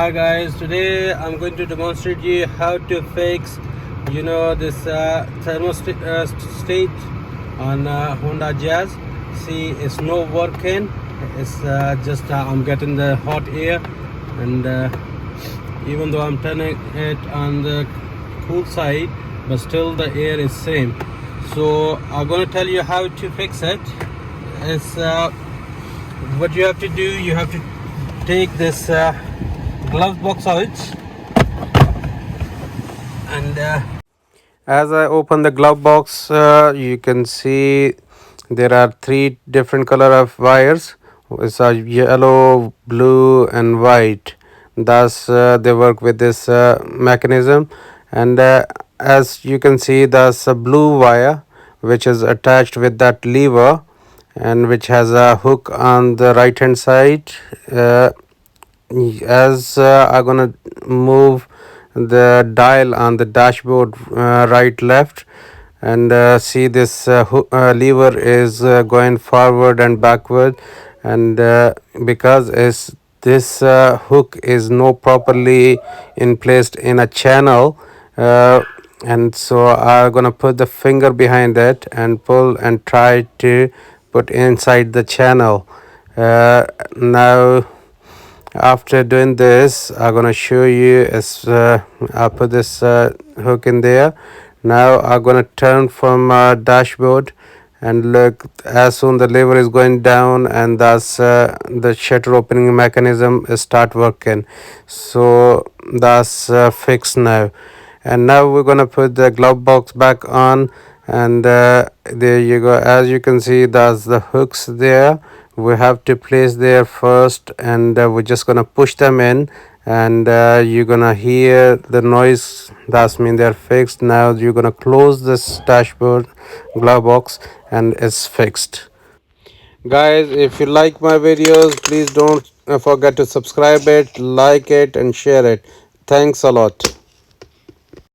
Hi guys, today I'm going to demonstrate you how to fix this thermostat on Honda Jazz. See, it's not working. It's just I'm getting the hot air, and even though I'm turning it on the cool side, but still the air is same. So I'm going to tell you how to fix it. It's what you have to do. You have to take this glove box out, and as I open the glove box, you can see there are three different color of wires. It's a yellow, blue and white. Thus they work with this mechanism, and as you can see, there's a blue wire which is attached with that lever, and which has a hook on the right hand side. As I'm gonna move the dial on the dashboard right left, and see this lever is going forward and backward, and because is this hook is not properly in placed in a channel, and so I'm gonna put the finger behind it and pull and try to put inside the channel. Now after doing this, I'm gonna show you as I'll put this hook in there. Now I'm gonna turn from dashboard, and look, as soon the lever is going down, and thus the shutter opening mechanism start working. So that's fixed now. And now we're gonna put the glove box back on, and there you go. As you can see, there's the hooks there. We have to place there first, and we're just gonna push them in, and you're gonna hear the noise. That's mean they're fixed. Now you're gonna close this dashboard glove box, and it's fixed. Guys, if you like my videos, please don't forget to subscribe it, like it and share it. Thanks a lot.